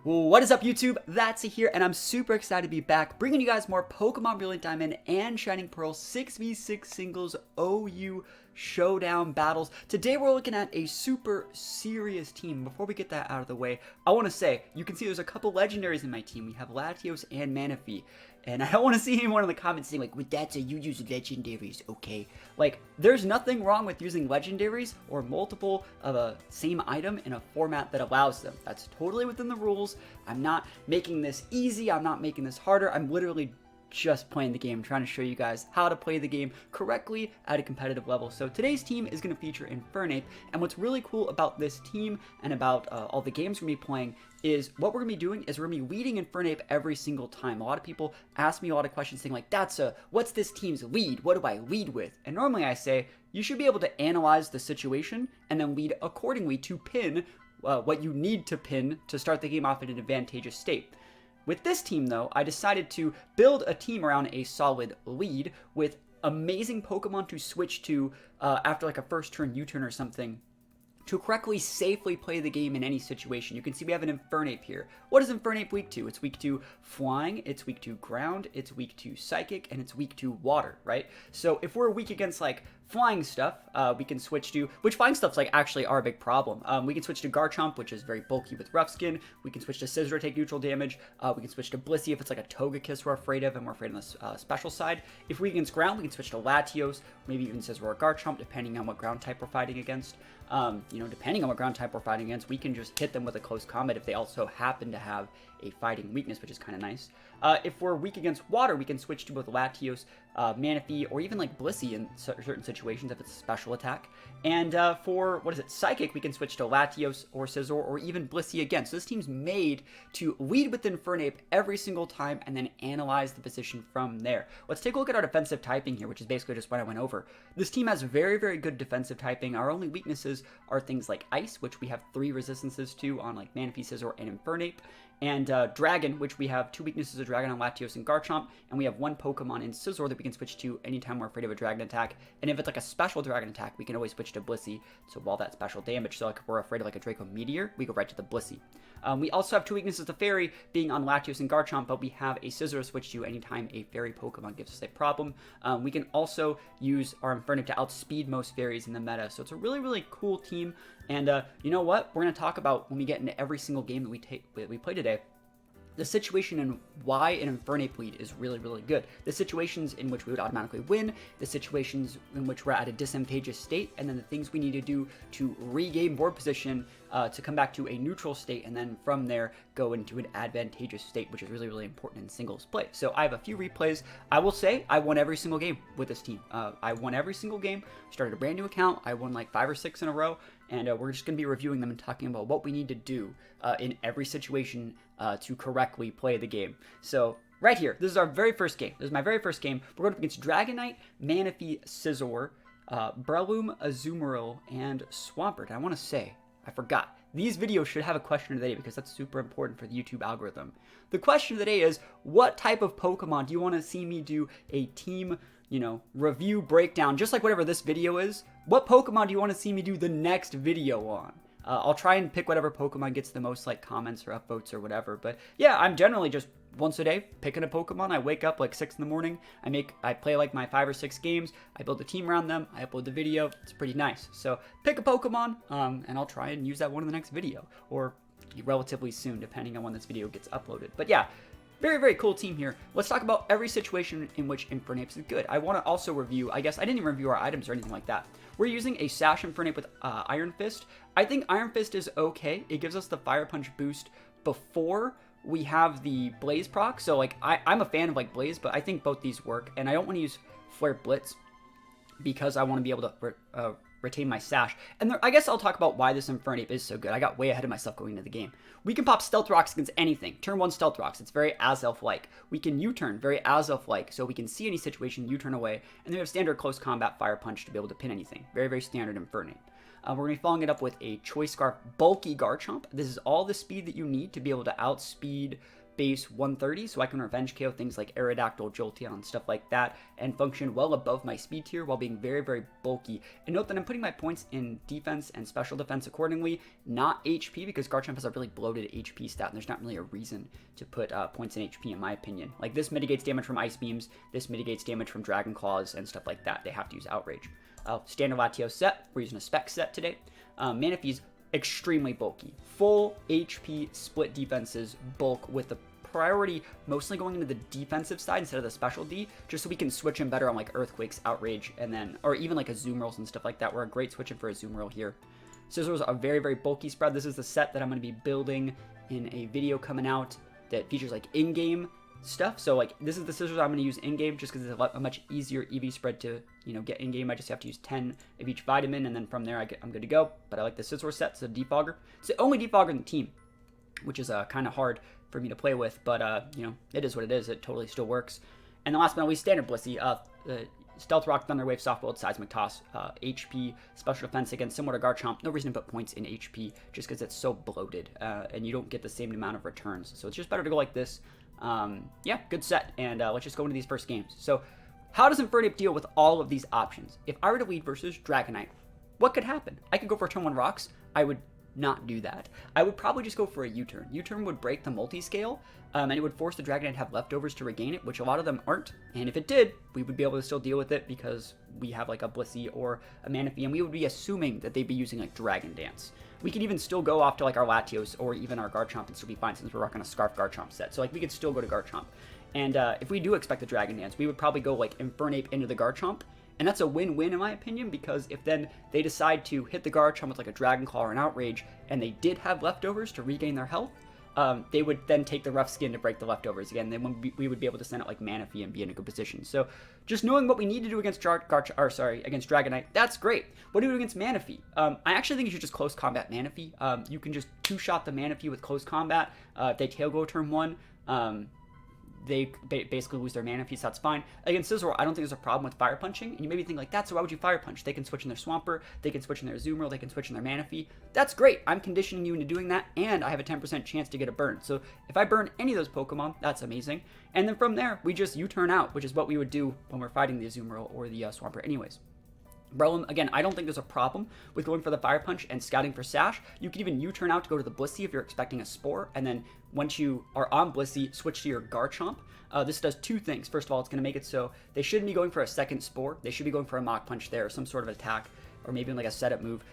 What is up, YouTube? That's here, and I'm super excited to be back, bringing you guys more Pokemon Brilliant Diamond and Shining Pearl 6v6 singles OU Showdown battles. Today we're looking at a super serious team. Before we get that out of the way, I want to say, you can see there's a couple legendaries in my team. We have Latios and Manaphy. And I don't want to see anyone in the comments saying, like, with that, so you use legendaries, okay? Like, there's nothing wrong with using legendaries or multiple of a same item in a format that allows them. That's totally within the rules. I'm not making this easy. I'm not making this harder. I'm literally just playing the game, trying to show you guys how to play the game correctly at a competitive level. So today's team is going to feature Infernape, and what's really cool about this team and about all the games we're going to be playing is what we're going to be doing is we're going to be leading Infernape every single time. A lot of people ask me a lot of questions saying, like, what's this team's lead? What do I lead with? And normally I say, you should be able to analyze the situation and then lead accordingly to pin what you need to pin to start the game off in an advantageous state. With this team, though, I decided to build a team around a solid lead with amazing Pokemon to switch to after like a first turn U-turn or something to correctly, safely play the game in any situation. You can see we have an Infernape here. What is Infernape weak to? It's weak to flying, it's weak to ground, it's weak to psychic, and it's weak to water, right? So if we're weak against like flying stuff, we can switch to, which flying stuff's like actually our big problem. We can switch to Garchomp, which is very bulky with rough skin. We can switch to Scizor to take neutral damage. We can switch to Blissey if it's like a Togekiss we're afraid of and we're afraid on the special side. If we're against ground, we can switch to Latios, maybe even Scizor or Garchomp, depending on what ground type we're fighting against. Depending on what ground type we're fighting against, we can just hit them with a close combat if they also happen to have a fighting weakness, which is kind of nice. If we're weak against water, we can switch to both Latios, Manaphy, or even like Blissey in certain situations if it's a special attack. And for, Psychic, we can switch to Latios or Scizor or even Blissey again. So this team's made to lead with Infernape every single time and then analyze the position from there. Let's take a look at our defensive typing here, which is basically just what I went over. This team has very, very good defensive typing. Our only weaknesses are things like Ice, which we have 3 resistances to on like Manaphy, Scizor, and Infernape. And Dragon, which we have 2 weaknesses of Dragon on Latios and Garchomp, and we have 1 Pokemon in Scizor that we can switch to anytime we're afraid of a Dragon attack. And if it's like a special Dragon attack, we can always switch to Blissey to wall that special damage. So like if we're afraid of like a Draco Meteor, we go right to the Blissey. We also have 2 weaknesses to Fairy, being on Latios and Garchomp, but we have a Scizor to switch to anytime a Fairy Pokemon gives us a problem. We can also use our Infernape to outspeed most Fairies in the meta. So it's a really, really cool team. And you know what? We're going to talk about when we get into every single game that we play today, the situation and why an Infernape lead is really, really good. The situations in which we would automatically win, the situations in which we're at a disadvantageous state, and then the things we need to do to regain board position to come back to a neutral state, and then from there go into an advantageous state, which is really, really important in singles play. So I have a few replays. I will say I won every single game with this team. I won every single game, started a brand new account. I won like 5 or 6 in a row, and we're just going to be reviewing them and talking about what we need to do in every situation to correctly play the game. So right here, this is our very first game. This is my very first game. We're going up against Dragonite, Manaphy, Scizor, Breloom, Azumarill, and Swampert. I want to say, I forgot. These videos should have a question of the day because that's super important for the YouTube algorithm. The question of the day is, what type of Pokemon do you want to see me do a team, review breakdown, just like whatever this video is? What Pokemon do you want to see me do the next video on? I'll try and pick whatever Pokemon gets the most like comments or upvotes or whatever. But yeah, I'm generally just once a day picking a Pokemon. I wake up like 6 in the morning. I play like my 5 or 6 games. I build a team around them. I upload the video. It's pretty nice. So pick a Pokemon, and I'll try and use that one in the next video or relatively soon, depending on when this video gets uploaded. But yeah. Very, very cool team here. Let's talk about every situation in which Infernape is good. I want to also review, I didn't even review our items or anything like that. We're using a Sash Infernape with Iron Fist. I think Iron Fist is okay. It gives us the Fire Punch boost before we have the Blaze proc. So like, I'm a fan of like Blaze, but I think both these work. And I don't want to use Flare Blitz because I want to be able to retain my Sash. And I guess I'll talk about why this Infernape is so good. I got way ahead of myself going into the game. We can pop Stealth Rocks against anything. Turn 1 Stealth Rocks. It's very Azelf-like. We can U-turn, very Azelf-like, so we can see any situation, U-turn away. And then we have standard close combat Fire Punch to be able to pin anything. Very, very standard Infernape. We're going to be following it up with a Choice Scarf bulky Garchomp. This is all the speed that you need to be able to outspeed base 130, so I can revenge KO things like Aerodactyl, Jolteon, and stuff like that, and function well above my speed tier while being very, very bulky. And note that I'm putting my points in defense and special defense accordingly, not HP, because Garchomp has a really bloated HP stat, and there's not really a reason to put points in HP, in my opinion. Like, this mitigates damage from Ice Beams, this mitigates damage from Dragon Claws, and stuff like that. They have to use Outrage. Standard Latios set, we're using a Spec set today. Manaphy's extremely bulky. Full HP split defenses, bulk, with the priority mostly going into the defensive side instead of the special D, just so we can switch in better on like Earthquakes, Outrage, and then, or even like Azumarill and stuff like that. We're a great switch in for Azumarill here. Scizor's a very, very bulky spread. This is the set that I'm going to be building in a video coming out that features like in-game stuff. So like, this is the scissors I'm going to use in-game just because it's a much easier EV spread to, you know, get in-game. I just have to use 10 of each vitamin, and then from there I'm good to go. But I like the scissor set. It's a defogger. It's the only defogger in the team, which is kind of hard for me to play with, but you know, it is what it is. It totally still works. And the last but not least, standard Blissey, Stealth Rock, Thunder Wave, Soft Bullet, Seismic Toss, HP, Special Defense, again, similar to Garchomp. No reason to put points in HP just because it's so bloated, and you don't get the same amount of returns. So it's just better to go like this. Yeah, good set, and let's just go into these first games. So, how does Infernape deal with all of these options? If I were to lead versus Dragonite, what could happen? I could go for turn 1 Rocks. I would not do that. I would probably just go for a U-turn. U-turn would break the multi-scale, and it would force the Dragonite to have leftovers to regain it, which a lot of them aren't. And if it did, we would be able to still deal with it because we have like a Blissey or a Manaphy, and we would be assuming that they'd be using like Dragon Dance. We could even still go off to like our Latios or even our Garchomp and still be fine since we're rocking a Scarf Garchomp set. So like we could still go to Garchomp. And if we do expect the Dragon Dance, we would probably go like Infernape into the Garchomp. And that's a win-win in my opinion, because if then they decide to hit the Garchomp with like a Dragon Claw or an Outrage, and they did have leftovers to regain their health, they would then take the Rough Skin to break the leftovers again. Then we would be able to send out like Manaphy and be in a good position. So just knowing what we need to do against against Dragonite, that's great. What do we do against Manaphy? I actually think you should just close combat Manaphy. You can just two-shot the Manaphy with close combat. If they tail go turn 1, they basically lose their Manaphy, so that's fine. Against Scizor, I don't think there's a problem with Fire Punching, and you maybe think like, that's why would you Fire Punch? They can switch in their Swampert, they can switch in their Azumarill, they can switch in their Manaphy. That's great. I'm conditioning you into doing that, and I have a 10% chance to get a burn. So if I burn any of those Pokemon, that's amazing. And then from there, we just U-turn out, which is what we would do when we're fighting the Azumarill or the Swampert anyways. Breloom, again, I don't think there's a problem with going for the Fire Punch and scouting for Sash. You could even U-turn out to go to the Blissey if you're expecting a Spore, and then once you are on Blissey, switch to your Garchomp. This does two things. First of all, it's going to make it so they shouldn't be going for a second Spore. They should be going for a Mach Punch there, or some sort of attack, or maybe like a setup move.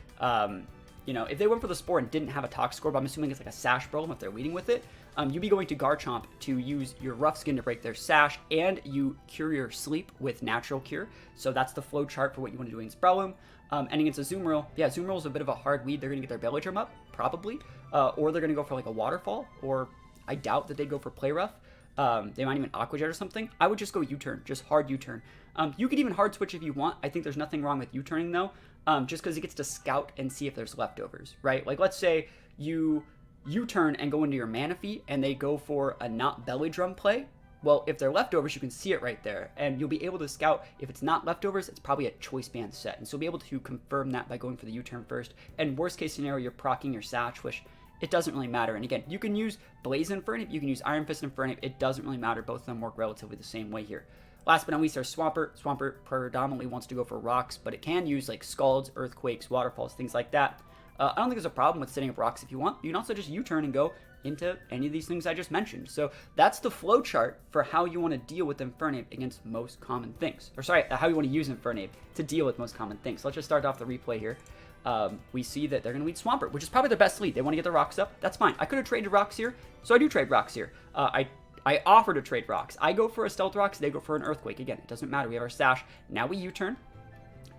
You know, if they went for the Spore and didn't have a Tox Score, but I'm assuming it's like a Sash Breloom if they're leading with it, you'd be going to Garchomp to use your Rough Skin to break their Sash, and you cure your Sleep with Natural Cure. So that's the flow chart for what you want to do against Breloom. And against Azumarill, yeah, Azumarill is a bit of a hard lead. They're going to get their Belladrum up, probably, or they're going to go for like a Waterfall, or I doubt that they'd go for Play Rough. They might even Aqua Jet or something. I would just go U-turn, just hard U-turn. You could even hard switch if you want. I think there's nothing wrong with U-turning though, just because it gets to scout and see if there's leftovers, right? Like let's say you U-turn and go into your Manaphy and they go for a not Belly Drum play. Well, if they're leftovers, you can see it right there, and you'll be able to scout. If it's not leftovers, it's probably a Choice Band set, and so you'll be able to confirm that by going for the U-turn first. And worst case scenario, you're proccing your Sash, which it doesn't really matter. And again, you can use Blaze Infernape, you can use Iron Fist Infernape. It doesn't really matter. Both of them work relatively the same way here. Last but not least, there's Swampert. Swampert predominantly wants to go for rocks, but it can use like Scalds, Earthquakes, Waterfalls, things like that. I don't think there's a problem with setting up rocks if you want. You can also just U-turn and go into any of these things I just mentioned. So that's the flow chart for how you want to deal with Infernape against most common things. Or sorry, how you want to use Infernape to deal with most common things. So let's just start off the replay here. We see that they're going to lead Swampert, which is probably their best lead. They want to get their rocks up. That's fine. I could have traded rocks here, so I do trade rocks here. I offer to trade rocks. I go for a Stealth Rocks, they go for an Earthquake. Again, it doesn't matter. We have our Sash. Now we U-turn.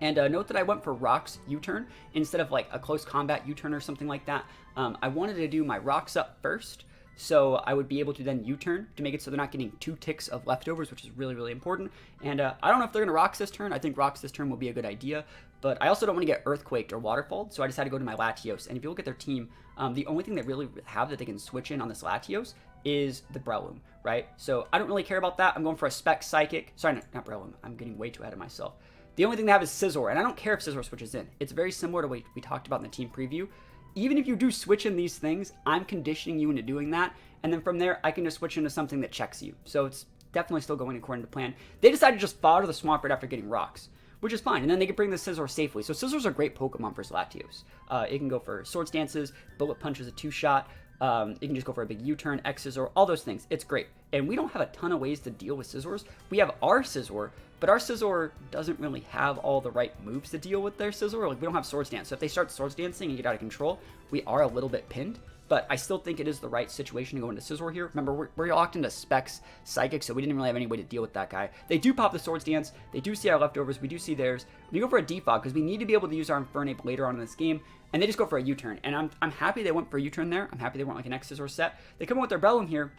And note that I went for Rocks U-turn instead of like a close combat U-turn or something like that. I wanted to do my Rocks up first, so I would be able to then U-turn to make it so they're not getting 2 ticks of leftovers, which is really, really important. And I don't know if they're going to Rocks this turn. I think Rocks this turn will be a good idea, but I also don't want to get Earthquaked or Waterfalled, so I decided to go to my Latios. And if you look at their team, the only thing they really have that they can switch in on this Latios is the Breloom, right? So I don't really care about that. I'm going for a Spec Psychic. Sorry, not Breloom. I'm getting way too ahead of myself. The only thing they have is Scizor, and I don't care if Scizor switches in. It's very similar to what we talked about in the team preview. even if you do switch in these things, I'm conditioning you into doing that. And then from there, I can just switch into something that checks you. So it's definitely still going according to plan. They decided to just fodder the Swampert after getting rocks, which is fine. And then they can bring the Scizor safely. So Scizor's a great Pokemon for Latios. It can go for Swords Dances, Bullet Punch is a 2-shot. You can just go for a big U-turn, X Scizor, all those things. It's great. And we don't have a ton of ways to deal with Scizors. We have our Scizor, but our Scizor doesn't really have all the right moves to deal with their Scizor. Like, we don't have Swords Dance. So if they start Swords Dancing and get out of control, we are a little bit pinned. But I still think it is the right situation to go into Scizor here. Remember, we're locked into Specs Psychic, so we didn't really have any way to deal with that guy. They do pop the Swords Dance. They do see our leftovers. We do see theirs. We go for a Defog because we need to be able to use our Infernape later on in this game. And they just go for a U-turn. And I'm happy they went for a U-turn there. I'm happy they weren't like an X Scizor set. They come in with their Breloom here.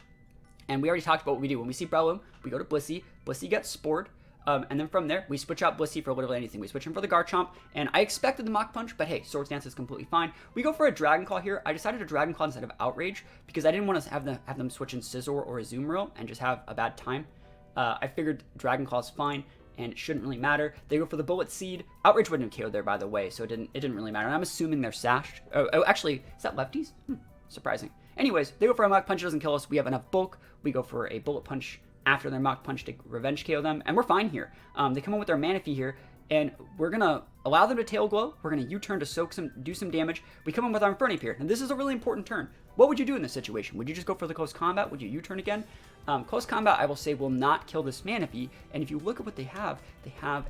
And we already talked about what we do. When we see Breloom, we go to Blissey. Blissey gets Spored. And then from there, we switch out Blissey for literally anything. We switch him for the Garchomp, and I expected the Mach Punch, but hey, Swords Dance is completely fine. We go for a Dragon Claw here. I decided to Dragon Claw instead of Outrage, because I didn't want to have them switch in Scizor or Azumarill and just have a bad time. I figured Dragon Claw is fine, and it shouldn't really matter. They go for the Bullet Seed. Outrage wouldn't have KO'd there, by the way, so it didn't really matter. And I'm assuming they're sashed. Oh, actually, is that lefties? Surprising. Anyways, they go for a Mach Punch, it doesn't kill us. We have enough bulk. We go for a Bullet Punch after their Mach Punch to revenge KO them, and we're fine here. They come in with their Manaphy here, and we're gonna allow them to Tail Glow. We're gonna U-turn to do some damage. We come in with our Infernape here, and this is a really important turn. What would you do in this situation? Would you just go for the Close Combat? Would you U-turn again? Close Combat, I will say, will not kill this Manaphy, and if you look at what they have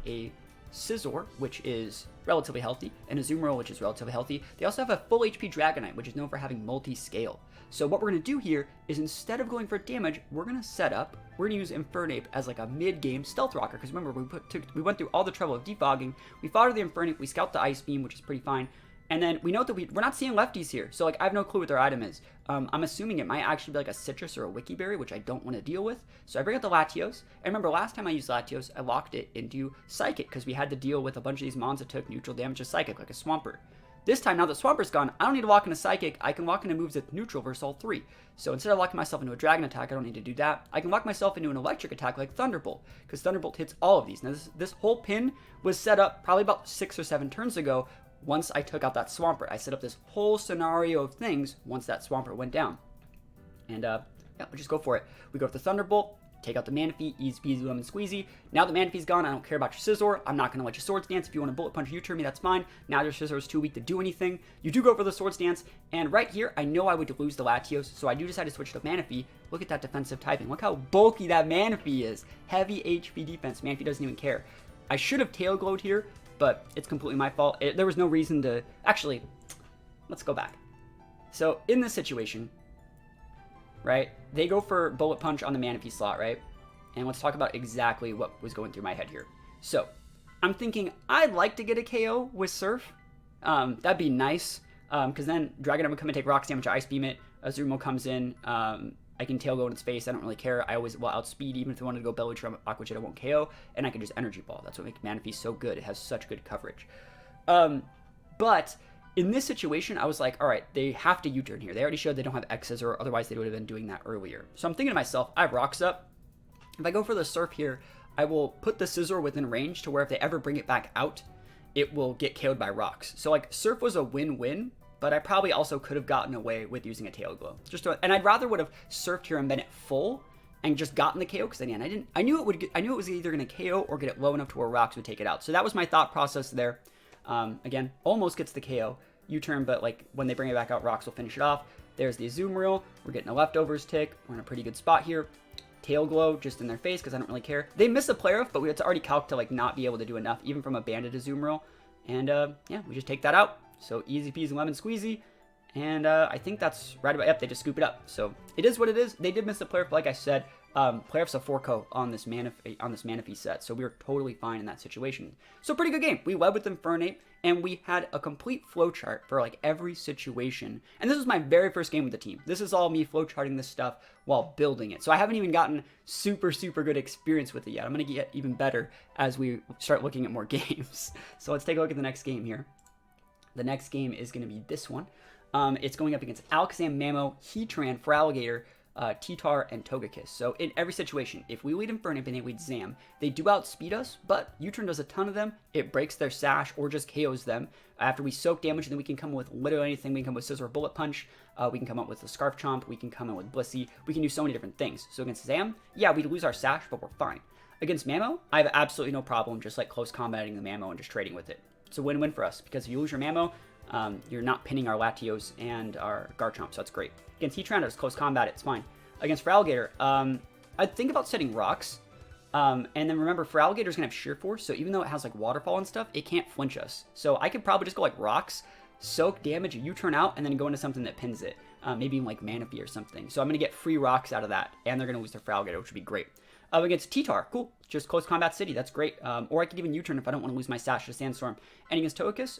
a Scizor, which is relatively healthy, and a Azumarill, which is relatively healthy. They also have a full HP Dragonite, which is known for having multi-scale. So what we're going to do here is, instead of going for damage, we're going to set up, we're going to use Infernape as like a mid-game Stealth Rocker, because remember, we went through all the trouble of defogging, we fodder the Infernape, we scout the Ice Beam, which is pretty fine, and then we note that we're not seeing lefties here, so like I have no clue what their item is. I'm assuming it might actually be like a Citrus or a Wiki Berry, which I don't want to deal with, so I bring out the Latios, and remember last time I used Latios, I locked it into Psychic, because we had to deal with a bunch of these mons that took neutral damage to Psychic, like a Swampert. This time, now that Swampert's gone, I don't need to lock into Psychic. I can lock into moves that's neutral versus all 3. So instead of locking myself into a Dragon attack, I don't need to do that. I can lock myself into an Electric attack like Thunderbolt, because Thunderbolt hits all of these. Now, this whole pin was set up probably about 6 or 7 turns ago. Once I took out that Swampert, I set up this whole scenario of things once that Swampert went down. And yeah, we'll just go for it. We go with the Thunderbolt. Take out the Manaphy, easy peasy lemon squeezy. Now the Manaphy's gone, I don't care about your Scizor. I'm not going to let your Swords Dance. If you want to Bullet Punch or U-turn me, that's fine. Now your Scizor is too weak to do anything. You do go for the Swords Dance, and right here, I know I would lose the Latios, so I do decide to switch to Manaphy. Look at that defensive typing. Look how bulky that Manaphy is. Heavy HP defense. Manaphy doesn't even care. I should have Tail Glowed here, but it's completely my fault. There was no reason to... Actually, let's go back. So, in this situation, right, they go for Bullet Punch on the Manaphy slot, right? And let's talk about exactly what was going through my head here. So, I'm thinking I'd like to get a KO with Surf. That'd be nice, because then Dragonite would come and take Rocks damage, Ice Beam it, Azumarill comes in, I can Tail Go in its face, I don't really care. I always will outspeed, even if I wanted to go Belly Drum, Aqua Jet, I won't KO, and I can just Energy Ball. That's what makes Manaphy so good. It has such good coverage. But in this situation, I was like, all right, they have to U-turn here. They already showed they don't have X's, or otherwise they would have been doing that earlier. So I'm thinking to myself, I have Rocks up. If I go for the Surf here, I will put the Scizor within range to where if they ever bring it back out, it will get KO'd by Rocks. So like Surf was a win-win, but I probably also could have gotten away with using a Tail Glow. And I'd rather would have Surfed here and been at full and just gotten the KO, because again, I knew it was either going to KO or get it low enough to where Rocks would take it out. So that was my thought process there. Again, almost gets the KO. U-turn, but like when they bring it back out, Rocks will finish it off. There's the Azumarill. We're getting a leftovers tick. We're in a pretty good spot here. Tail Glow just in their face because I don't really care. They missed a player, but it's already calced to like not be able to do enough, even from a banded Azumarill. And yeah, we just take that out. So easy peasy lemon squeezy. And I think that's right about, yep, they just scoop it up. So it is what it is. They did miss the player, but like I said, playoffs a 4-co on this Manaphy set, so we were totally fine in that situation. So pretty good game. We led with Infernape, and we had a complete flowchart for like every situation. And this was my very first game with the team. This is all me flowcharting this stuff while building it. So I haven't even gotten super good experience with it yet. I'm gonna get even better as we start looking at more games. So let's take a look at the next game here. The next game is gonna be this one. It's going up against Alakazam, Mamo, Heatran, Feraligatr, T-Tar, and Togekiss. So in every situation, if we lead Infernape and they lead Zam, they do outspeed us, but U-turn does a ton of them. It breaks their sash or just KOs them. After we soak damage, then we can come with literally anything. We can come with Scissor or Bullet Punch. We can come up with a Scarf Chomp. We can come in with Blissey. We can do so many different things. So against Zam, yeah, we lose our sash, but we're fine. Against Mamo, I have absolutely no problem just like close combating the Mamo and just trading with it. It's a win-win for us because if you lose your Mamo, you're not pinning our Latios and our Garchomp, so that's great. Against Heatran, it's close combat, it's fine. Against Feraligatr, I'd think about setting rocks. And then remember, Feraligator's gonna have Sheer Force, so even though it has like Waterfall and stuff, it can't flinch us. So I could probably just go like rocks, soak damage, U-turn out, and then go into something that pins it. Maybe even like Manaphy or something. So I'm gonna get free rocks out of that, and they're gonna lose their Feraligatr, which would be great. Against T-Tar, cool. Just close combat city, that's great. Or I could even U-turn if I don't want to lose my sash to Sandstorm. And against Togekiss,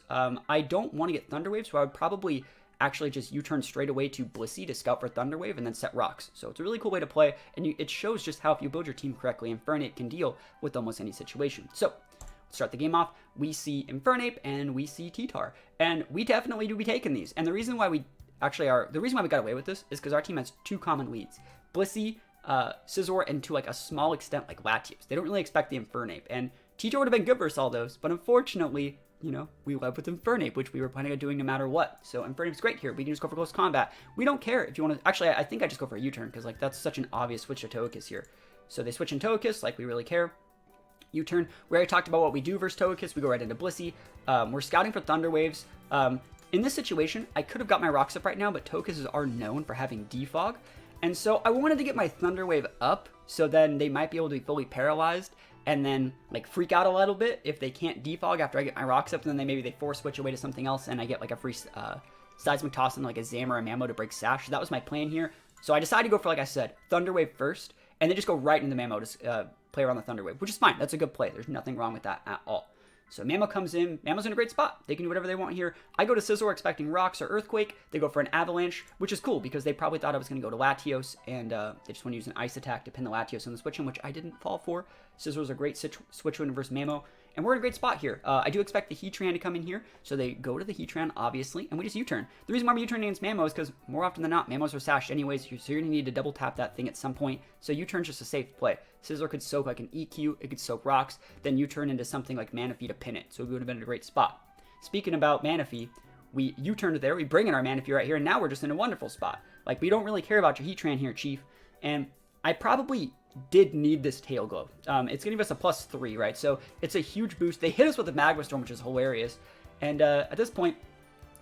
I don't want to get Thunder Wave, so I would probably actually just U-turn straight away to Blissey to scout for Thunder Wave and then set rocks. So it's a really cool way to play, and it shows just how if you build your team correctly, Infernape can deal with almost any situation. So let's start the game off. We see Infernape and we see T-Tar, and we definitely do be taking these. And the reason why we got away with this is because our team has two common leads: Blissey, Scizor, and to like a small extent like Latios. They don't really expect the Infernape, and T-Tar would have been good versus all those, but unfortunately, you know, we led with Infernape, which we were planning on doing no matter what. So Infernape's great here. We can just go for close combat. We don't care if you want to. Actually, I think I just go for a U-turn because like that's such an obvious switch to Togekiss here. So they switch in Togekiss, like we really care. U-turn. We already talked about what we do versus Togekiss. We go right into Blissey. We're scouting for Thunder Waves. In this situation, I could have got my rocks up right now, but Togekisses are known for having Defog. And so I wanted to get my Thunder Wave up, so then they might be able to be fully paralyzed and then like freak out a little bit if they can't defog after I get my rocks up, and then maybe they force switch away to something else and I get like a free Seismic Toss and like a Zam or a Mamo to break sash. So that was my plan here. So I decided to go for, like I said, Thunder Wave first, and then just go right into the Mamo to play around the Thunder Wave, which is fine. That's a good play. There's nothing wrong with that at all. So Mamo comes in. Mamo's in a great spot. They can do whatever they want here. I go to Scizor expecting Rocks or Earthquake. They go for an Avalanche, which is cool because they probably thought I was going to go to Latios, and they just want to use an Ice Attack to pin the Latios on the switch in, which I didn't fall for. Scizor's a great switch win versus Mamo, and we're in a great spot here. I do expect the Heatran to come in here, so they go to the Heatran, obviously, and we just U-turn. The reason why we're U-turning against Mamo is because more often than not, Mamos are sashed anyways, so you're going to need to double tap that thing at some point, so U-turn's just a safe play. Scizor could soak like an EQ, it could soak Rocks, then U-turn into something like Manaphy to pin it, so we would have been in a great spot. Speaking about Manaphy, we U-turned there, we bring in our Manaphy right here, and now we're just in a wonderful spot. Like, we don't really care about your Heatran here, Chief, and I probably did need this Tail Glow. It's going to give us a +3, right? So it's a huge boost. They hit us with the Magma Storm, which is hilarious. And at this point,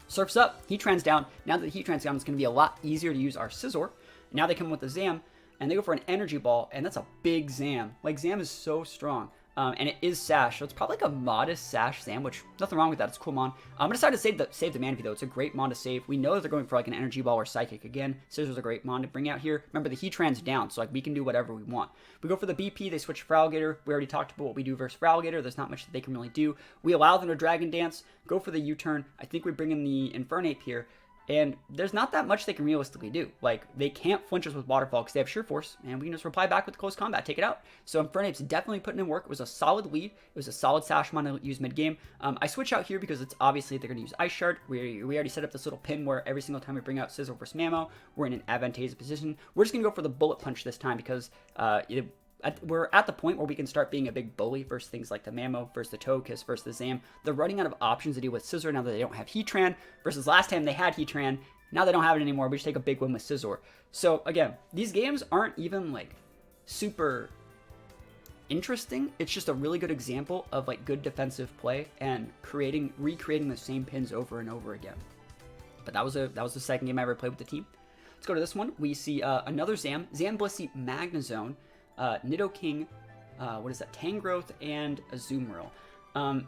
Surf's up, Heatran's down. Now that the Heatran's down, it's going to be a lot easier to use our Scizor. Now they come with the Zam, and they go for an Energy Ball, and that's a big Zam. Like, Zam is so strong. And it is Sash, so it's probably like a modest Sash Zam, which nothing wrong with that. It's a cool mon. I'm gonna decide to save the Manaphy though. It's a great mon to save. We know that they're going for like an Energy Ball or Psychic again. Scizor's a great mon to bring out here. Remember, the Heatran's down, so like we can do whatever we want. We go for the BP. They switch Feraligatr. We already talked about what we do versus Feraligatr. There's not much that they can really do. We allow them to Dragon Dance. Go for the U-turn. I think we bring in the Infernape here. And there's not that much they can realistically do. Like, they can't flinch us with Waterfall because they have Sheer Force, and we can just reply back with close combat, take it out. So Infernape's definitely putting in work. It was a solid lead. It was a solid Sash mon to use mid-game. I switch out here because it's obviously they're going to use Ice Shard. We already set up this little pin where every single time we bring out Scizor versus Mamo, we're in an advantageous position. We're just going to go for the Bullet Punch this time because we're at the point where we can start being a big bully versus things like the Mamo, versus the Togekiss, versus the Zam. They're running out of options to deal with Scizor now that they don't have Heatran, versus last time they had Heatran. Now they don't have it anymore. We just take a big win with Scizor. So again, these games aren't even like super interesting. It's just a really good example of like good defensive play and recreating the same pins over and over again. But that was the second game I ever played with the team. Let's go to this one. We see another Zam Blissey, Magnezone, Nidoking, what is that? Tangrowth and Azumarill.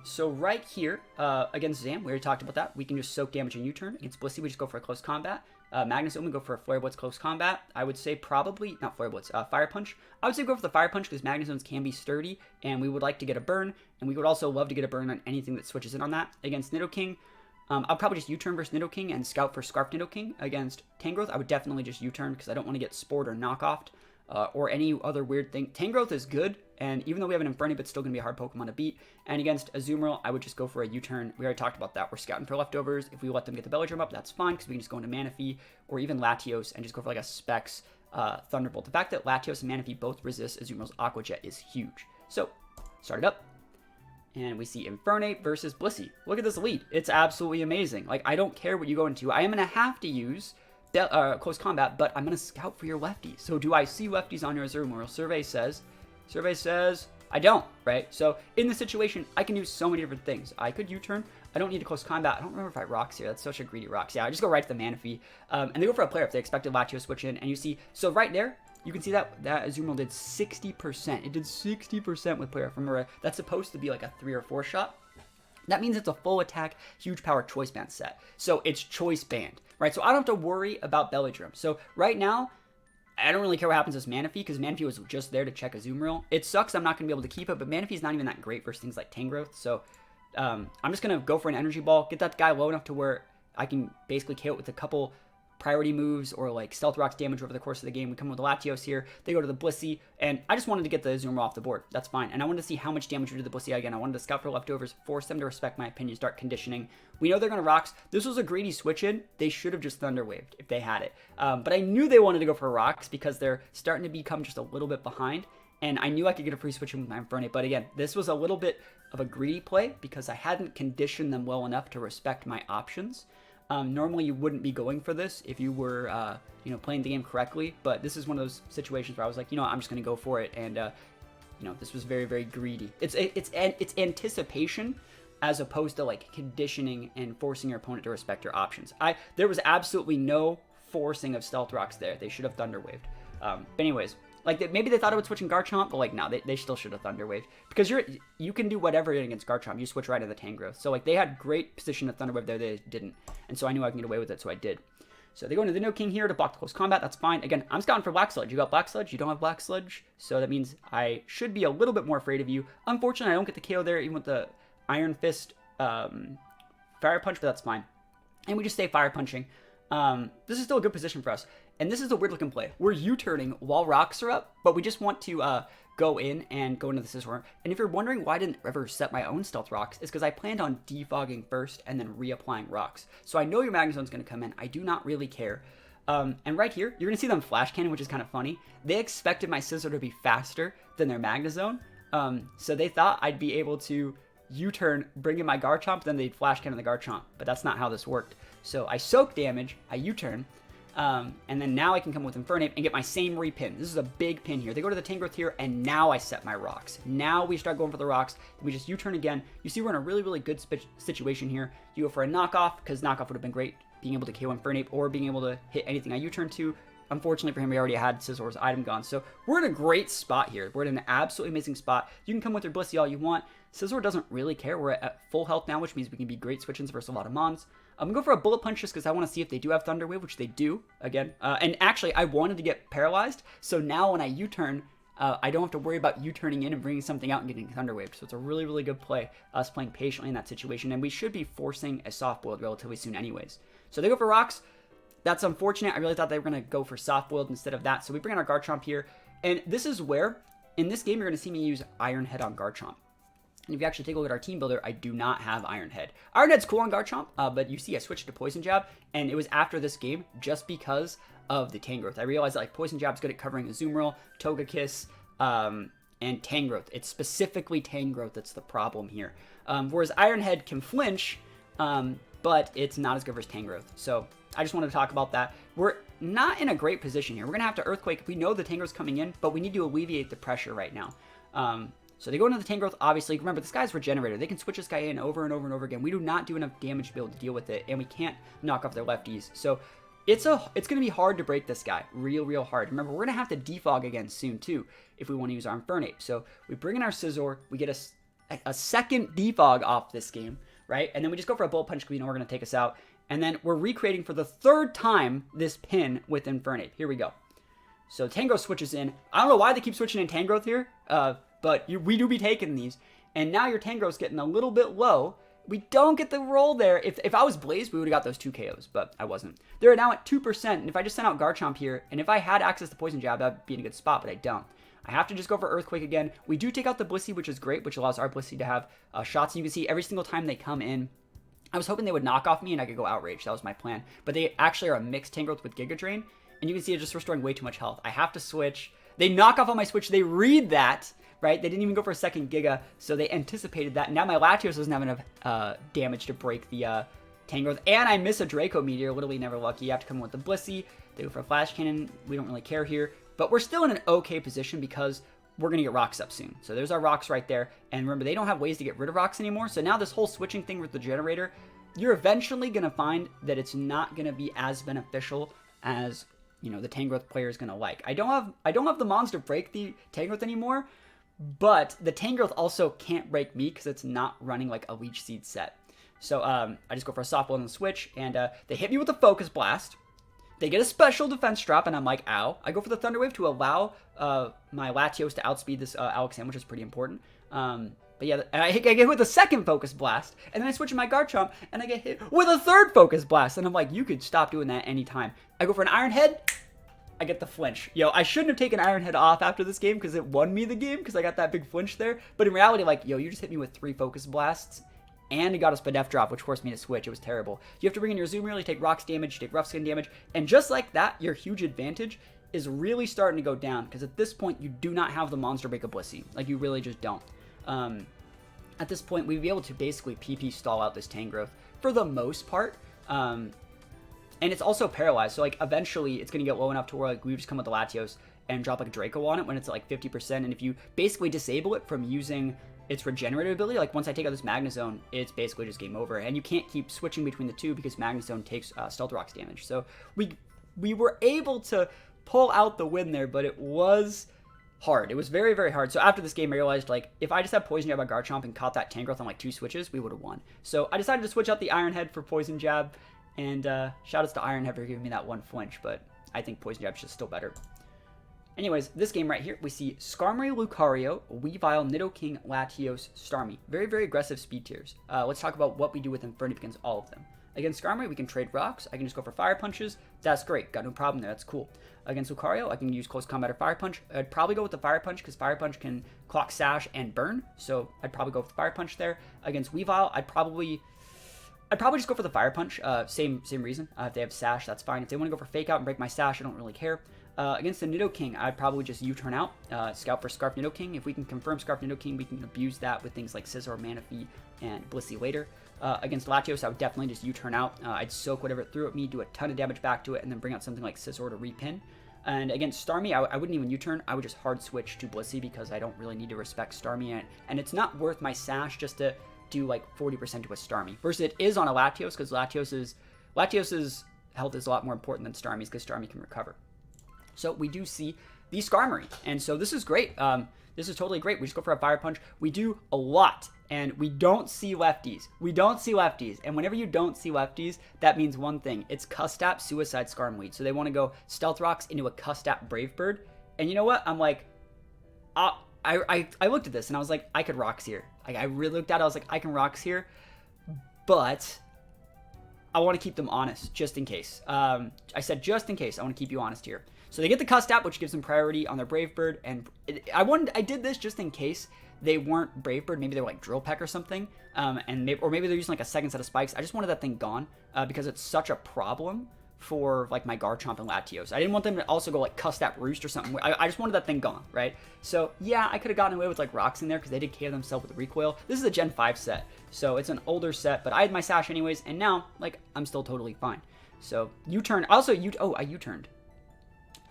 So right here, against Zam, we already talked about that. We can just soak damage and U-turn. Against Blissey, we just go for a close combat. Magnezone, we go for a Flare Blitz close combat. I would say probably, not Flare Blitz, Fire Punch. I would say go for the Fire Punch because Magnezones can be sturdy, and we would like to get a burn, and we would also love to get a burn on anything that switches in on that. Against Nidoking, I'll probably just U-turn versus Nidoking and scout for Scarf Nidoking. Against Tangrowth, I would definitely just U-turn because I don't want to get Spored or Knockoffed. Or any other weird thing. Tangrowth is good, and even though we have an Infernape, it's still going to be a hard Pokemon to beat. And against Azumarill, I would just go for a U-turn. We already talked about that. We're scouting for leftovers. If we let them get the Belly Drum up, that's fine, because we can just go into Manaphy or even Latios and just go for like a Specs Thunderbolt. The fact that Latios and Manaphy both resist Azumarill's Aqua Jet is huge. So, start it up. And we see Infernape versus Blissey. Look at this lead. It's absolutely amazing. Like, I don't care what you go into. I am going to have to use close combat, but I'm going to scout for your lefties. So do I see lefties on your Azumarill? Survey says I don't, right? So in this situation, I can do so many different things. I could U-turn. I don't need a close combat. I don't remember if I rocks here. That's such a greedy rocks. Yeah, I just go right to the Manaphy. And they go for a player if they expected Latios switch in. And you see, so right there, you can see that Azumarill did 60%. It did 60% with player. Remember, that's supposed to be like a 3 or 4 shot. That means it's a full attack, huge power choice band set. So it's choice band, right? So I don't have to worry about Belly Drum. So right now, I don't really care what happens with Manaphy because Manaphy was just there to check Azumarill. It sucks I'm not going to be able to keep it, but Manaphy's not even that great versus things like Tangrowth. So I'm just going to go for an energy ball, get that guy low enough to where I can basically KO it with a couple priority moves or like Stealth Rocks damage over the course of the game. We come with the Latios here. They go to the Blissey, and I just wanted to get the Azumarill off the board. That's fine. And I wanted to see how much damage we did to the Blissey again. I wanted to scout for leftovers, force them to respect my opinion, start conditioning. We know they're going to rocks. This was a greedy switch in. They should have just Thunder Waved if they had it. But I knew they wanted to go for rocks because they're starting to become just a little bit behind. And I knew I could get a free switch in with my Infernape. But again, this was a little bit of a greedy play because I hadn't conditioned them well enough to respect my options. Normally you wouldn't be going for this if you were, playing the game correctly, but this is one of those situations where I was like, I'm just going to go for it, and, this was very, very greedy. It's anticipation as opposed to, like, conditioning and forcing your opponent to respect your options. There was absolutely no forcing of Stealth Rocks there. They should have Thunder Waved. But anyways, like, maybe they thought it would switch in Garchomp, but, like, no, they still should have Thunder Waved. Because you can do whatever against Garchomp. You switch right into the Tangrowth. So, like, they had great position to Thunder Wave there. They didn't. And so I knew I could get away with it, so I did. So they go into the No King here to block the close combat. That's fine. Again, I'm scouting for Black Sludge. You got Black Sludge. You don't have Black Sludge. So that means I should be a little bit more afraid of you. Unfortunately, I don't get the KO there, even with the Iron Fist Fire Punch, but that's fine. And we just stay Fire Punching. This is still a good position for us. And this is a weird looking play. We're U-turning while rocks are up, but we just want to go in and go into the Scizor. And if you're wondering why I didn't ever set my own Stealth Rocks, it's because I planned on defogging first and then reapplying rocks. So I know your Magnezone's going to come in. I do not really care. And right here, you're going to see them Flash Cannon, which is kind of funny. They expected my Scizor to be faster than their Magnezone. So they thought I'd be able to U-turn, bring in my Garchomp, then they'd Flash Cannon the Garchomp. But that's not how this worked. So I soak damage, I U-turn, and then now I can come with Infernape and get my same repin. This is a big pin here. They go to the Tangrowth here, and now I set my rocks. Now we start going for the rocks. We just U-turn again. You see we're in a really, really good situation here. You go for a knockoff, because knockoff would have been great, being able to KO Infernape or being able to hit anything I U-turn to. Unfortunately for him, we already had Scizor's item gone. So we're in a great spot here. We're in an absolutely amazing spot. You can come with your Blissey all you want. Scizor doesn't really care. We're at full health now, which means we can be great switch-ins versus a lot of Mons. I'm going to go for a Bullet Punch just because I want to see if they do have Thunder Wave, which they do, again. And actually, I wanted to get paralyzed, so now when I U-turn, I don't have to worry about U-turning in and bringing something out and getting Thunder Waved. So it's a really, really good play, us playing patiently in that situation, and we should be forcing a soft boiled relatively soon anyways. So they go for rocks. That's unfortunate. I really thought they were going to go for soft boiled instead of that. So we bring in our Garchomp here, and this is where, in this game, you're going to see me use Iron Head on Garchomp. And if you actually take a look at our team builder, I do not have Iron Head. Iron Head's cool on Garchomp, but you see I switched to Poison Jab, and it was after this game just because of the Tangrowth. I realized that like Poison Jab's good at covering Azumarill, Togekiss, and Tangrowth. It's specifically Tangrowth that's the problem here. Whereas Iron Head can flinch, but it's not as good as Tangrowth. So I just wanted to talk about that. We're not in a great position here. We're going to have to Earthquake. We know the Tangrowth's coming in, but we need to alleviate the pressure right now. So they go into the Tangrowth, obviously. Remember, this guy's Regenerator. They can switch this guy in over and over and over again. We do not do enough damage to be able to deal with it, and we can't knock off their lefties. So it's going to be hard to break this guy. Real hard. Remember, we're going to have to defog again soon, too, if we want to use our Infernape. So we bring in our Scizor. We get a second defog off this game, right? And then we just go for a Bullet Punch because we know we're going to take us out. And then we're recreating for the third time this pin with Infernape. Here we go. So Tangrowth switches in. I don't know why they keep switching in Tangrowth here, but we do be taking these. And now your Tangrowth's getting a little bit low. We don't get the roll there. If I was Blaze, we would have got those 2 KOs, but I wasn't. They're now at 2%, and if I just sent out Garchomp here, and if I had access to Poison Jab, that would be in a good spot, but I don't. I have to just go for Earthquake again. We do take out the Blissey, which is great, which allows our Blissey to have shots. And you can see every single time they come in, I was hoping they would knock off me and I could go Outrage. That was my plan. But they actually are a mixed Tangrowth with Giga Drain. and you can see it's just restoring way too much health. I have to switch. They knock off on my switch. They read that, right? They didn't even go for a second Giga, so they anticipated that. Now my Latios doesn't have enough damage to break the Tangrowth, and I miss a Draco Meteor. Literally never lucky. You have to come in with the Blissey. They go for a Flash Cannon. We don't really care here, but we're still in an okay position because we're going to get rocks up soon. So there's our rocks right there. And remember, they don't have ways to get rid of rocks anymore. So now this whole switching thing with the generator, you're eventually going to find that it's not going to be as beneficial as, you know, the Tangrowth player is going to like. I don't have the mons to break the Tangrowth anymore, but the Tangrowth also can't break me because it's not running like a Leech Seed set. So I just go for a soft blow on the switch, and they hit me with a Focus Blast. They get a special defense drop, and I'm like, ow. I go for the Thunder Wave to allow my Latios to outspeed this Alakazam, which is pretty important. But yeah, and I get hit with a second Focus Blast, and then I switch to my Garchomp, and I get hit with a third Focus Blast, and I'm like, you could stop doing that anytime. I go for an Iron Head, I get the flinch. Yo, I shouldn't have taken Iron Head off after this game, because it won me the game, because I got that big flinch there. But in reality, like, yo, you just hit me with 3 Focus Blasts, and it got a Spadef drop, which forced me to switch. It was terrible. You have to bring in your Zoomer, you take Rocks damage, you take Rough Skin damage, and just like that, your huge advantage is really starting to go down, because at this point, you do not have the Monster Break of Blissey. Like, you really just don't. At this point, we'd be able to basically PP stall out this Tangrowth for the most part. And it's also paralyzed, so like eventually it's going to get low enough to where like we just come with the Latios and drop like a Draco on it when it's at like 50%, and if you basically disable it from using its regenerative ability, like once I take out this Magnezone, it's basically just game over, and you can't keep switching between the two because Magnezone takes Stealth Rocks damage. So we were able to pull out the win there, but it was hard. It was very, very hard. So after this game, I realized, like, if I just had Poison Jab on Garchomp and caught that Tangrowth on, like, 2 switches, we would have won. So I decided to switch out the Iron Head for Poison Jab, and shoutouts to Iron Head for giving me that 1 flinch, but I think Poison Jab is just still better. Anyways, this game right here, we see Skarmory, Lucario, Weavile, Nidoking, Latios, Starmie. Very, very aggressive speed tiers. Let's talk about what we do with Infernape against all of them. Against Skarmory, we can trade rocks. I can just go for Fire Punches. That's great. Got no problem there. That's cool. Against Lucario, I can use Close Combat or Fire Punch. I'd probably go with the Fire Punch because Fire Punch can clock Sash and burn. So I'd probably go with the Fire Punch there. Against Weavile, I'd probably just go for the Fire Punch. Same reason. If they have Sash, that's fine. If they want to go for Fake Out and break my Sash, I don't really care. Against the Nidoking, I'd probably just U-turn out, scout for Scarf Nidoking. If we can confirm Scarf Nidoking, we can abuse that with things like Scizor, Manaphy, and Blissey later. Against Latios, I would definitely just U-turn out. I'd soak whatever it threw at me, do a ton of damage back to it, and then bring out something like Scizor to repin. And against Starmie, I wouldn't even U-turn. I would just hard switch to Blissey because I don't really need to respect Starmie, and it's not worth my Sash just to do like 40% to a Starmie. Versus it is on a Latios because Latios's health is a lot more important than Starmie's because Starmie can recover. So we do see the Skarmory, and so this is great. This is totally great. We just go for a Fire Punch. We do a lot, and we don't see lefties. We don't see lefties, and whenever you don't see lefties, that means one thing. It's Custap Suicide Skarmory. So they want to go Stealth Rocks into a Custap Brave Bird, and you know what? I'm like, I looked at this, and I was like, I could Rocks here. Like, I really looked at it, I was like, I can Rocks here, but I want to keep them honest, just in case. I said just in case. I want to keep you honest here. So they get the Custap, which gives them priority on their Brave Bird, and I did this just in case they weren't Brave Bird. Maybe they were like Drill Peck or something, or maybe they're using like a second set of spikes. I just wanted that thing gone because it's such a problem for like my Garchomp and Latios. I didn't want them to also go like Custap Roost or something. I just wanted that thing gone, right? So yeah, I could have gotten away with like Rocks in there because they did KO themselves with the Recoil. This is a Gen 5 set, so it's an older set, but I had my Sash anyways, and now like I'm still totally fine. So U-turn. Also, I U-turned.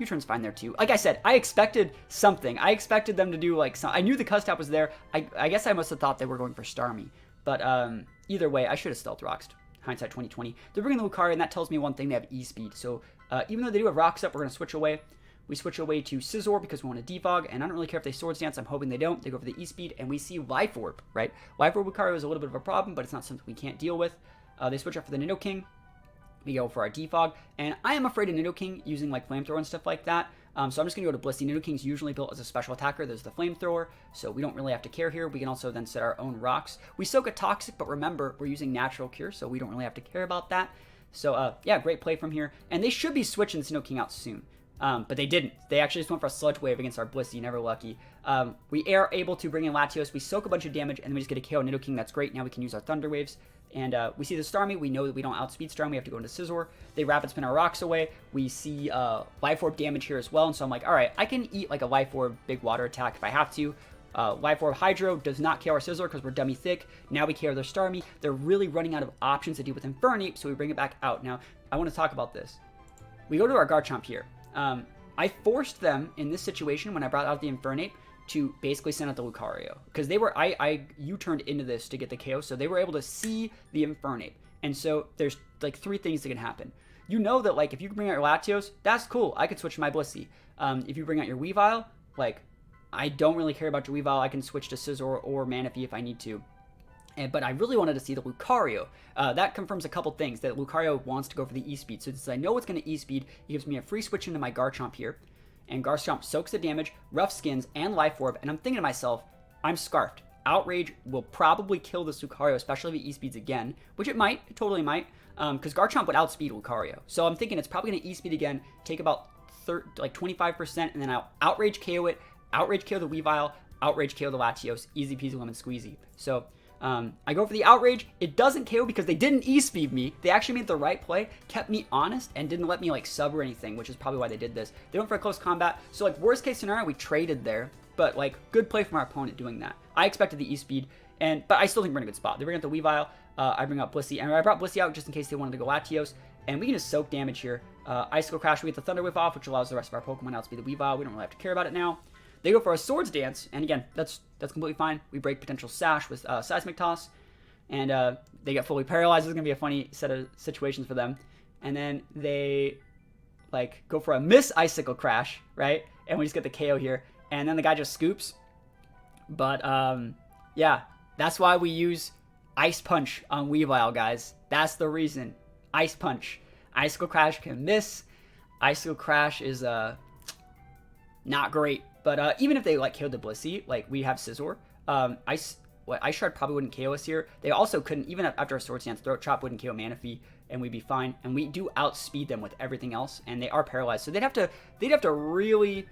U-turn's fine there too. Like I said, I expected something. I expected them to do like some. I knew the Custap was there. I guess I must have thought they were going for Starmie. But either way, I should have Stealth Roxed. Hindsight 2020. They're bringing the Lucario, and that tells me one thing: they have E-Speed. So even though they do have Rocks up, we're gonna switch away. We switch away to Scizor because we want to Defog, and I don't really care if they Swords Dance. I'm hoping they don't. They go for the E-Speed, and we see Life Orb. Right? Life Orb Lucario is a little bit of a problem, but it's not something we can't deal with. They switch up for the Nidoking. We go for our Defog, and I am afraid of Nidoking using like Flamethrower and stuff like that. So I'm just going to go to Blissey. Nidoking's usually built as a special attacker. There's the Flamethrower, so we don't really have to care here. We can also then set our own rocks. We soak a Toxic, but remember, we're using Natural Cure, so we don't really have to care about that. So yeah, great play from here. And they should be switching this Nidoking out soon. But they didn't. They actually just went for a Sludge Wave against our Blissey, never lucky. We are able to bring in Latios, we soak a bunch of damage, and then we just get a KO Nidoking. That's great. Now we can use our Thunder Waves. And we see the Starmie. We know that we don't outspeed Starmie. We have to go into Scizor. They Rapid Spin our rocks away. We see Life Orb damage here as well. And so I'm like, all right, I can eat like a Life Orb big water attack if I have to. Life Orb Hydro does not KO our Scizor because we're dummy thick. Now we KO their Starmie. They're really running out of options to deal with Infernape, so we bring it back out. Now, I want to talk about this. We go to our Garchomp here. I forced them in this situation when I brought out the Infernape to basically send out the Lucario. Because they were, I U-turned into this to get the KO, so they were able to see the Infernape. And so there's like 3 things that can happen. You know that like if you bring out your Latios, that's cool. I could switch to my Blissey. If you bring out your Weavile, like I don't really care about your Weavile. I can switch to Scizor or Manaphy if I need to. But I really wanted to see the Lucario. That confirms a couple things, that Lucario wants to go for the E-Speed. So since I know it's going to E-Speed, it gives me a free switch into my Garchomp here. And Garchomp soaks the damage, Rough Skins, and Life Orb. And I'm thinking to myself, I'm Scarfed. Outrage will probably kill this Lucario, especially if it E-Speeds again. Which it might, it totally might. Because Garchomp would outspeed Lucario. So I'm thinking it's probably going to E-Speed again, take about 25%, and then I'll Outrage KO it, Outrage KO the Weavile, Outrage KO the Latios, easy peasy lemon squeezy. So I go for the Outrage. It doesn't KO because they didn't E-Speed me. They actually made the right play, kept me honest, and didn't let me like sub or anything, which is probably why they did this. They went for a close combat. So like worst case scenario, we traded there, but like good play from our opponent doing that. I expected the E-Speed, but I still think we're in a good spot. They bring out the Weavile. I bring out Blissey, and I brought Blissey out just in case they wanted to go Latios, and we can just soak damage here. Icicle Crash, we get the Thunder Whip off, which allows the rest of our Pokemon to outspeed the Weavile. We don't really have to care about it now. They go for a Swords Dance, and again, that's completely fine. We break potential Sash with Seismic Toss, and they get fully paralyzed. This is going to be a funny set of situations for them. And then they like go for a Miss Icicle Crash, right? And we just get the KO here, and then the guy just scoops. But yeah, that's why we use Ice Punch on Weavile, guys. That's the reason. Ice Punch. Icicle Crash can miss. Icicle Crash is not great. But even if they like killed the Blissey, like we have Scizor, Ice Shard probably wouldn't KO us here. They also couldn't, even after a Swords Dance, Throat Chop wouldn't KO Manaphy, and we'd be fine. And we do outspeed them with everything else, and they are paralyzed. So they'd have to really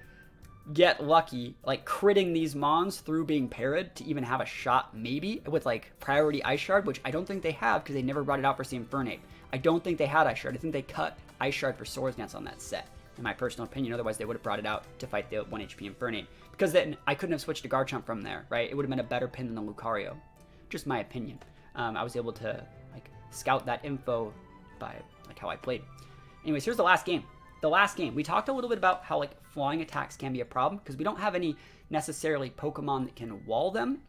get lucky, like critting these Mons through being parried to even have a shot, maybe with like priority Ice Shard, which I don't think they have because they never brought it out for the Infernape. I don't think they had Ice Shard. I think they cut Ice Shard for Swords Dance on that set, in my personal opinion. Otherwise, they would have brought it out to fight the 1 HP Infernape. Because then I couldn't have switched to Garchomp from there, right? It would have been a better pin than the Lucario. Just my opinion. I was able to like scout that info by like how I played. Anyways, here's the last game. The last game. We talked a little bit about how like flying attacks can be a problem because we don't have any necessarily Pokemon that can wall them.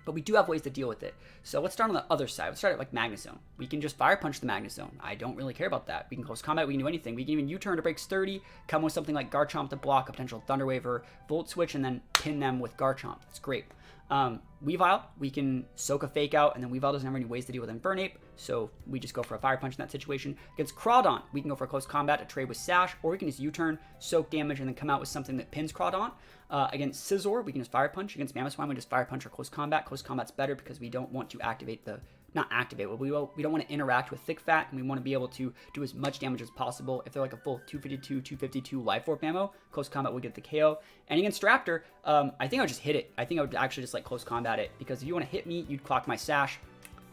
But we do have ways to deal with it. So let's start on the other side. Let's start at like Magnezone. We can just Fire Punch the Magnezone. I don't really care about that. We can close combat. We can do anything. We can even U-turn to break sturdy, come with something like Garchomp to block a potential Thunder Wave or Volt Switch, and then pin them with Garchomp. It's great. Weavile, we can soak a Fake Out, and then Weavile doesn't have any ways to deal with Infernape, so we just go for a Fire Punch in that situation. Against Crawdaunt, we can go for a close combat to trade with Sash, or we can just U-turn, soak damage, and then come out with something that pins Crawdaunt. Against Scizor, we can just Fire Punch. Against Mamoswine, we just Fire Punch or close combat. Close combat's better because we don't want to activate the... Not activate, but we don't want to interact with Thick Fat, and we want to be able to do as much damage as possible. If they're like a full 252, 252 Life Orb ammo, close combat will get the KO. And against Raptor, I think I would just hit it. I think I would actually just like close combat it, because if you want to hit me, you'd clock my Sash.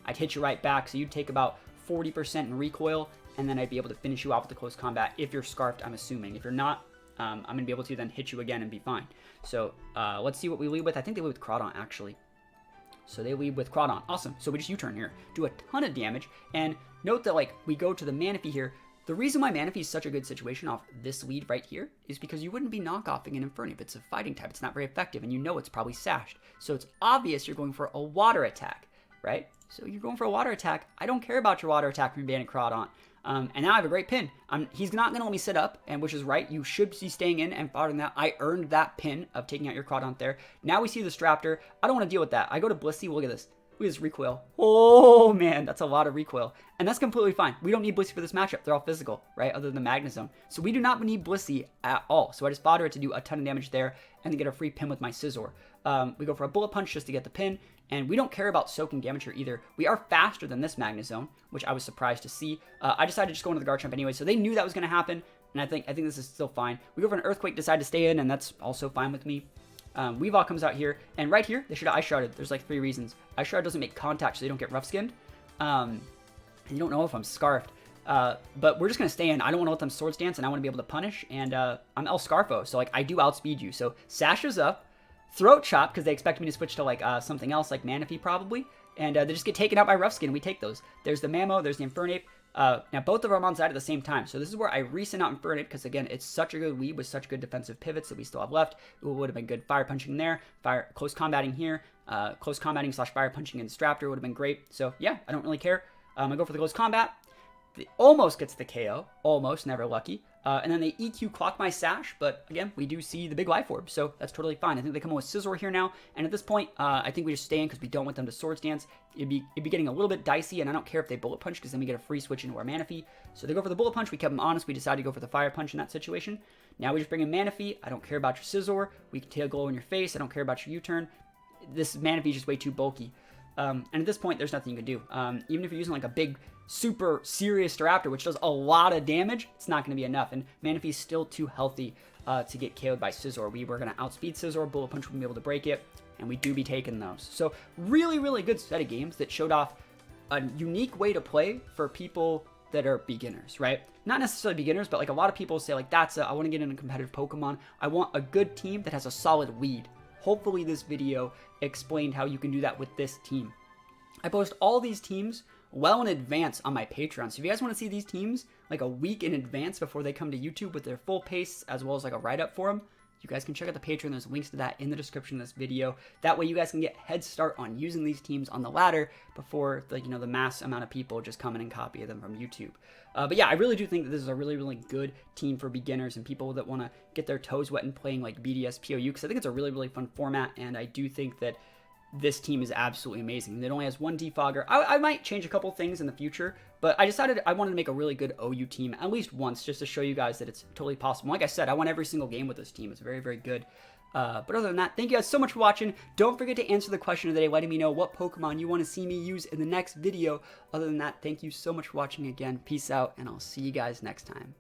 I'd hit you right back, so you'd take about 40% in recoil, and then I'd be able to finish you off with the close combat if you're Scarfed, I'm assuming. If you're not, I'm going to be able to then hit you again and be fine. So let's see what we lead with. I think they lead with Crawdaunt, actually. So they lead with Crawdaunt. Awesome. So we just U-turn here. Do a ton of damage. And note that, like, we go to the Manaphy here. The reason why Manaphy is such a good situation off this lead right here is because you wouldn't be knockoffing an Infernape. It's a fighting type. It's not very effective, and you know it's probably sashed. So it's obvious you're going for a water attack, right? So you're going for a water attack. I don't care about your water attack from Bandit Crawdaunt. And now I have a great pin. He's not going to let me sit up, and which is right. You should be staying in and following that. I earned that pin of taking out your Crawdaunt there. Now we see this Raptor. I don't want to deal with that. I go to Blissey. Look at this. Look at this recoil. Oh, man. That's a lot of recoil. And that's completely fine. We don't need Blissey for this matchup. They're all physical, right? Other than the Magnezone. So we do not need Blissey at all. So I just fodder it to do a ton of damage there and then get a free pin with my Scizor. We go for a Bullet Punch just to get the pin. And we don't care about soaking damage here either. We are faster than this Magnezone, which I was surprised to see. I decided to just go into the Garchomp anyway, so they knew that was going to happen. and I think this is still fine. We go for an Earthquake, decide to stay in, and that's also fine with me. Weavile comes out here, and right here, they should have Ice Shrouded. There's like 3 reasons. Ice Shroud doesn't make contact, so they don't get rough skinned. And you don't know if I'm Scarfed. But we're just going to stay in. I don't want to let them Swords Dance, and I want to be able to punish, and I'm El Scarfo, so like I do outspeed you. So Sasha's up, Throat Chop, because they expect me to switch to like something else, like Manaphy probably, and they just get taken out by Rough Skin. We take those. There's the Mamo, there's the Infernape. Now, both of our mons died at the same time, so this is where I resend out Infernape, because again, it's such a good weave with such good defensive pivots that we still have left. It would have been good fire punching there, close combating here, close combating / fire punching in Straptor would have been great. So yeah, I don't really care. I go for the close combat. It almost gets the KO, almost, never lucky. And then they EQ clock my Sash, but again, we do see the big life orb, so that's totally fine. I think they come in with Scizor here now, and at this point, I think we just stay in because we don't want them to Swords Dance. It'd be getting a little bit dicey, and I don't care if they Bullet Punch because then we get a free switch into our Manaphy. So they go for the Bullet Punch, we kept them honest, we decided to go for the Fire Punch in that situation. Now we just bring in Manaphy, I don't care about your Scizor, we can Tail Glow in your face, I don't care about your U-turn. This Manaphy is just way too bulky. And at this point, there's nothing you can do. Even if you're using like a big, super serious Staraptor, which does a lot of damage, it's not going to be enough. And Manaphy is still too healthy to get KO'd by Scizor. We were going to outspeed Scizor, Bullet Punch wouldn't be able to break it, and we do be taking those. So really, really good set of games that showed off a unique way to play for people that are beginners, right? Not necessarily beginners, but like a lot of people say like, I want to get into competitive Pokemon. I want a good team that has a solid lead. Hopefully this video explained how you can do that with this team. I post all these teams well in advance on my Patreon. So if you guys want to see these teams like a week in advance before they come to YouTube with their full pace as well as like a write-up for them, you guys can check out the Patreon. There's links to that in the description of this video. That way you guys can get head start on using these teams on the ladder before the mass amount of people just come in and copy them from YouTube. But yeah, I really do think that this is a really, really good team for beginners and people that want to get their toes wet in playing like BDSP OU, because I think it's a really, really fun format, and I do think that this team is absolutely amazing. It only has 1 defogger. I might change a couple things in the future, but I decided I wanted to make a really good OU team at least once, just to show you guys that it's totally possible. Like I said, I won every single game with this team. It's very, very good. But other than that, thank you guys so much for watching. Don't forget to answer the question of the day, letting me know what Pokemon you want to see me use in the next video. Other than that, thank you so much for watching again. Peace out, and I'll see you guys next time.